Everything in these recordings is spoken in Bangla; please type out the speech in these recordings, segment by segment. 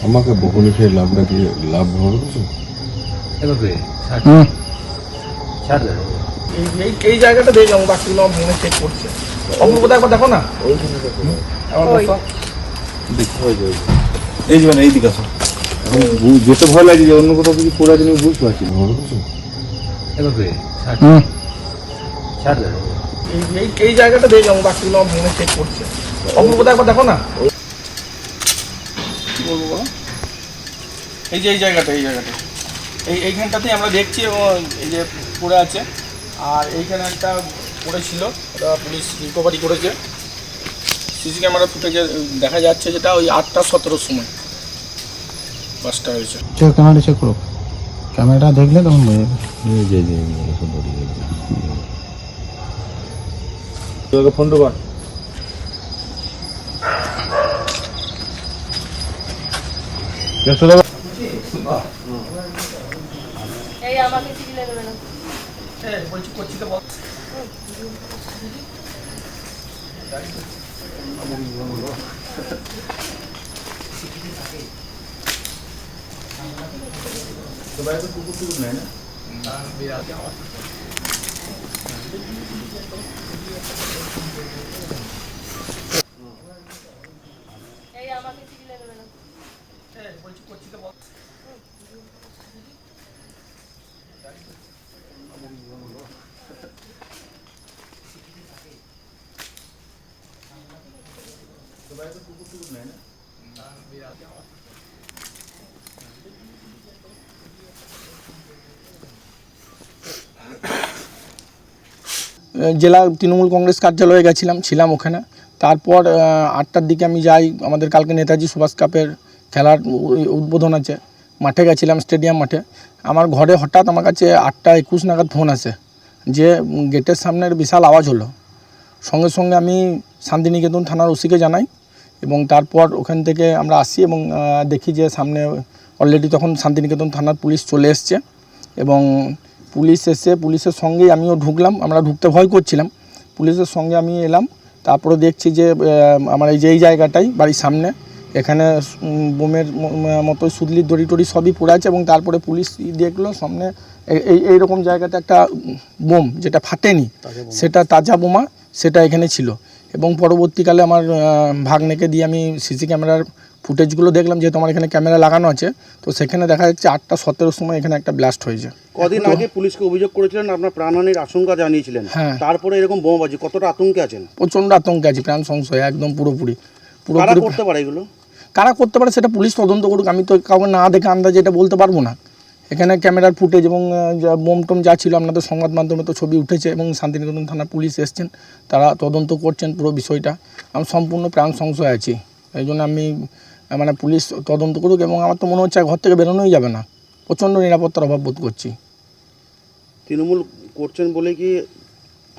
আমাকে বকুনি খেয়ে লাভটা দিয়ে লাভ হবে কিছু? এই জায়গাটা দেখে যাবো, বাকিগুলো মনে চেক করছে। অপূর্বতা একবার দেখো না, এই যে মানে এইদিকে আসো। যেতে ভয় লাগে যে অন্য কোথাও কিছু পড়ে আছে বুঝতে পারছি না হবে কিছু? এই জায়গাটা দেখে যাবো, বাকিগুলো মনে চেক করছে। অপূর্বতা একবার দেখো না, কি বলবো বলো? এই যে এই জায়গাটা এইখানটাতেই আমরা দেখছি, এবং এই যে পড়ে আছে। আর এইখানে একটা পড়েছিল, ওটা পুলিশ রিকভারি করেছে। সিসি ক্যামেরা ফুটেজে দেখা যাচ্ছে যেটা ওই 8:17 সময় বাসটা হয়েছে। ক্যামেরা চেক করো, ক্যামেরাটা দেখলে তখন বোঝা যাবে। ফোন দেবা এই আমাকে চিঠি দেবে না। হ্যাঁ বলছি, করছি তো বল। এই আমাকে চিঠি দেবে না। হ্যাঁ বলছি, করছি তো বল। জেলা তৃণমূল কংগ্রেস কার্যালয়ে ছিলাম ওখানে। তারপর 8টার দিকে আমি যাই, আমাদের কালকে নেতাজি সুভাষ কাপের খেলার উদ্বোধন আছে, মাঠে গেছিলাম, স্টেডিয়াম মাঠে। আমার ঘরে হঠাৎ আমার কাছে 8:21 নাগাদ ফোন আসে যে গেটের সামনের বিশাল আওয়াজ হলো। সঙ্গে সঙ্গে আমি শান্তিনিকেতন থানার ওসিকে জানাই, এবং তারপর ওখান থেকে আমরা আসি এবং দেখি যে সামনে অলরেডি তখন শান্তিনিকেতন থানার পুলিশ চলে এসছে। এবং পুলিশ এসে পুলিশের সঙ্গেই আমিও ঢুকলাম, আমরা ঢুকতে ভয় করছিলাম, পুলিশের সঙ্গে আমি এলাম। তারপরে দেখছি যে আমার এই যে এই জায়গাটাই বাড়ির সামনে, এখানে বোমের মতো সুদলির দড়ি টড়ি সবই পড়ে আছে। এবং তারপরে পুলিশ দেখলো সামনে এইরকম জায়গাতে একটা বোম, যেটা ফাটেনি, সেটা তাজা বোমা, সেটা এখানে ছিল। এবং পরবর্তীকালে আমার ভাগ্নেকে দিয়ে আমি সিসি ক্যামেরার ফুটেজগুলো দেখলাম, যেহেতু আমার এখানে ক্যামেরা লাগানো আছে, তো সেখানে দেখা যাচ্ছে 8:17 সময় এখানে একটা ব্লাস্ট হয়েছে। কদিন আগে পুলিশকে অভিযোগ করেছিলেন, আপনার প্রাণহানির আশঙ্কা জানিয়েছিলেন। হ্যাঁ। তারপরে এরকম বোমাবাজি, কতটা আতঙ্কে আছেন? প্রচণ্ড আতঙ্কে আছি, প্রাণ সংশয় একদম পুরোপুরি। কারা করতে পারে এগুলো? কারা করতে পারে সেটা পুলিশ তদন্ত করুক, আমি তো কাউকে না দেখে আন্দাজে এটা বলতে পারবো না। এখানে ক্যামেরার ফুটেজ এবং বোম টোম যা ছিল, আপনাদের সংবাদ মাধ্যমে তো ছবি উঠেছে, এবং শান্তিনিকেতন থানার পুলিশ এসছেন, তারা তদন্ত করছেন পুরো বিষয়টা। আমি সম্পূর্ণ প্রাণ সংশয় আছি, এই জন্য আমি মানে পুলিশ তদন্ত করুক। এবং আমার তো মনে হচ্ছে ঘর থেকে বেরোনোই যাবে না, প্রচণ্ড নিরাপত্তার অভাব বোধ করছি। তৃণমূল করছেন বলে কি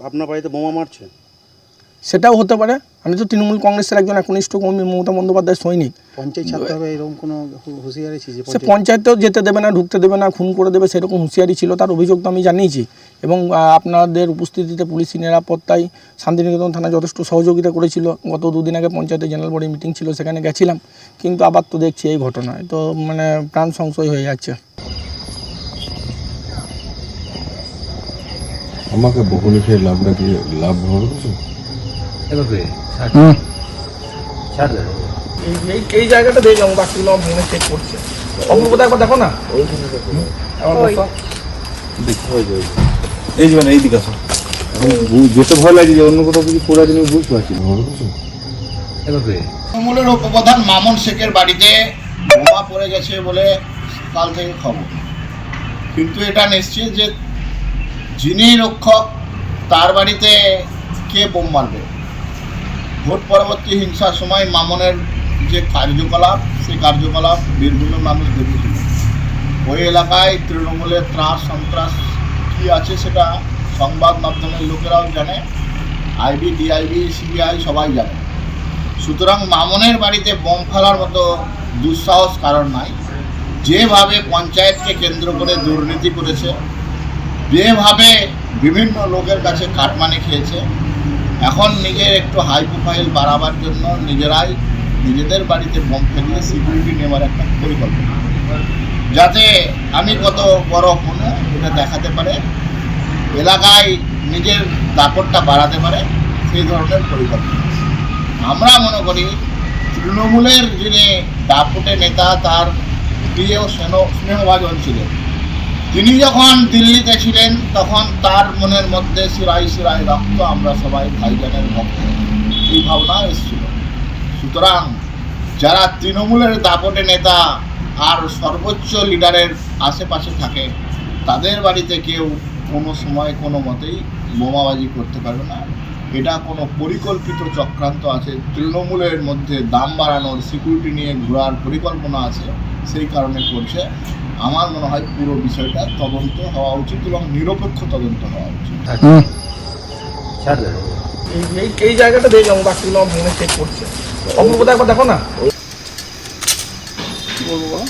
আপনার বাড়িতে বোমা মারছে? সেটাও হতে পারে, আমি তো তৃণমূল কংগ্রেসের একজন একনিষ্ঠ কর্মী, মমতা বন্দ্যোপাধ্যায়ের সৈনিক। পঞ্চায়েত ছাড়তে হবে এরকম কোনো হুঁশিয়ারি ছিল? সে পঞ্চায়েতেও যেতে দেবে না, ঢুকতে দেবে না, খুন করে দেবে, সেরকম হুঁশিয়ারি ছিল, তার অভিযোগ তো আমি জানিয়েছি। এবং আপনাদের উপস্থিতিতে পুলিশি নিরাপত্তায় শান্তিনিকেতন থানা যথেষ্ট সহযোগিতা করেছিল। গত 2 দিন আগে পঞ্চায়েতে জেনারেল বডি মিটিং ছিল, সেখানে গেছিলাম, কিন্তু আবার তো দেখছি এই ঘটনায়, তো মানে প্রাণ সংশয় হয়ে যাচ্ছে। আমাকে বকুনি খেয়ে লাভটা দিয়ে লাভ হবে কিছু? এই জায়গাটা দেখে যাবো, বাকিগুলো মনে চেক করছে। অপূর্বতা একবার দেখো না, এই যে মানে এইদিকে আসো। যেতে ভয় লাগে যে অন্য কোথাও কিছু পড়ে আছে বুঝতে পারছি না হবে কিছু? তৃণমূলের উপপ্রধান মামুন শেখের বাড়িতে বোমা পড়ে গেছে বলে কাল থেকে খবর, কিন্তু এটা নিশ্চিত যে যিনি রক্ষক তার বাড়িতে কে বোম মারবে। ভোট পরবর্তী হিংসার সময় মামুনের যে কার্যকলাপ, সেই কার্যকলাপ বীরভূমের মানুষ দেখেছিল। ওই এলাকায় তৃণমূলের ত্রাস সন্ত্রাস কী আছে সেটা সংবাদ মাধ্যমের লোকেরাও জানে, আইবি, ডিআইবি, সিবিআই সবাই জানে। সুতরাং মামুনের বাড়িতে বোম ফেলার মতো দুঃসাহস কারণ নাই। যেভাবে পঞ্চায়েতকে কেন্দ্র করে দুর্নীতি করেছে, যেভাবে বিভিন্ন লোকের কাছে কাটমানি খেয়েছে, এখন নিজের একটু হাই প্রোফাইল বাড়াবার জন্য নিজেরাই নিজেদের বাড়িতে বোম ফেলিয়ে সিকিউরিটি নেওয়ার একটা পরিকল্পনা, যাতে আমি কত বড় কোনো এটা দেখাতে পারে, এলাকায় নিজের দাপটটা বাড়াতে পারে, সেই ধরনের পরিকল্পনা। আমরা মনে করি তৃণমূলের যিনি দাপটে নেতা, তার প্রিয় স্নেহভাজন ছিলেন, তিনি যখন দিল্লিতে ছিলেন তখন তার মনের মধ্যে শিরায় শিরায় রক্ত, আমরা সবাই ভাইজানের ভক্ত, এই ভাবনা এসেছিল। সুতরাং যারা তৃণমূলের দাপটে নেতা আর সর্বোচ্চ লিডারের আশেপাশে থাকে, তাদের বাড়িতে কেউ কোনো সময় কোনো মতেই বোমাবাজি করতে পারবে না। এটা কোনো পরিকল্পিত চক্রান্ত আছে, তৃণমূলের মধ্যে দাম বাড়ানোর, সিকিউরিটি নিয়ে ঘোরার পরিকল্পনা আছে, সেই কারণে করছে। আমার মনে হয় পুরো বিষয়টা তদন্ত হওয়া উচিত এবং নিরপেক্ষ তদন্ত হওয়া উচিত। এই জায়গাটা দেখলাম, বাকিগুলো ভেঙে চেক করছে। অপূর্বতা একবার দেখো না, কি বলবো বলো?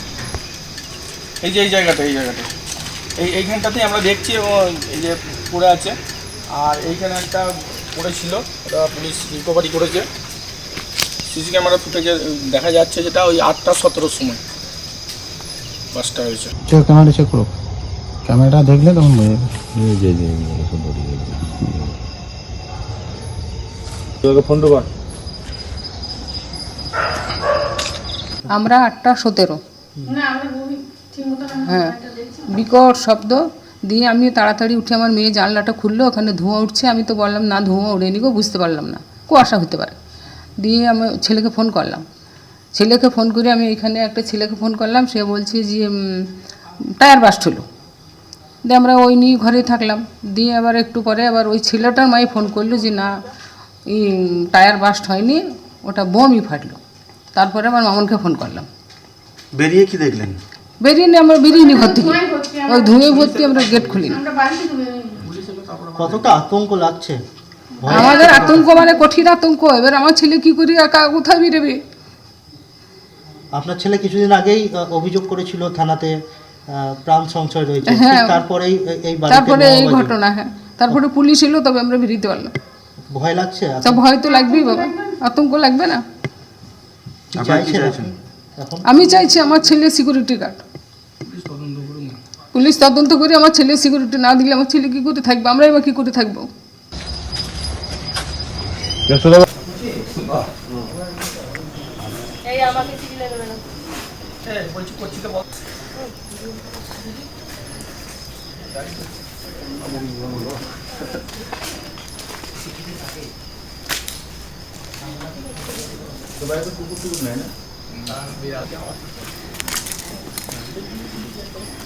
এই যে এই জায়গাটা এইখানটাতেই আমরা দেখছি, ও এই যে পড়ে আছে। আর এইখানে একটা পড়েছিল, ওটা পুলিশ রিকভারি করেছে। সিসি ক্যামেরা ফুটেজে দেখা যাচ্ছে যেটা ওই 8:17 সময় বাসটা হয়েছে। ক্যামেরা চেক করো, ক্যামেরাটা দেখলে তখন বোঝা যাবে। ফোন ঢোকা আমরা 8:17, হ্যাঁ, বিকট শব্দ দিয়ে আমি তাড়াতাড়ি উঠে আমার মেয়ে জানলাটা খুললো, ওখানে ধোঁয়া উঠছে। আমি তো বললাম না, ধোঁয়া ওড়েনি গো, বুঝতে পারলাম না, কুয়াশা হতে পারে। দিয়ে আমি ছেলেকে ফোন করলাম, ছেলেকে ফোন করে আমি এখানে একটা ছেলেকে ফোন করলাম, সে বলছে যে টায়ার বাস্ট হলো। দিয়ে আমরা ওই নিয়ে ঘরে থাকলাম। দিয়ে আবার একটু পরে আবার ওই ছেলেটার মাই ফোন করলো যে না, এই টায়ার বাস্ট হয়নি, ওটা বোমই ফাটলো। তারপরে আমার মামনকে ফোন করলাম। বেরিয়ে কি দেখলেন? বেরিয়ে আমরা বেরিয়ে ঘর থেকে, ওই ধুয়ে ভর্তি, আমরা গেট খুলিনি। কতটা আতঙ্ক লাগছে? আমাদের আতঙ্ক মানে কঠিন আতঙ্ক। এবার আমার ছেলে কি করি, একা কোথায় বেরোবে? আপনার ছেলে কিছুদিন আগেই অভিযোগ করেছিল থানাতে প্রাণ সংশয় রয়েছে, হ্যাঁ। তারপরেই এই বাড়িতে তারপরে এই বোমাবাজি। ঘটনা, হ্যাঁ, তারপরে পুলিশ এলো, তবে আমরা বেরিয়ে পারলাম। ভয় লাগছে? তা ভয় তো লাগবেই বাবা, আতঙ্ক লাগবে না? কি চাইছেন এখন? আমি চাইছি আমার ছেলে সিকিউরিটি গার্ড, পুলিশ তদন্ত করে আমার ছেলে সিকিউরিটি না দিলে আমার ছেলে কি করে থাকবে, আমরাই বা কি করে থাকবো? এই আমাকে চিবিলে দেবে না। বলছি করছি তো বল। তো বাইরে কুকুর টুকুর নেয় না।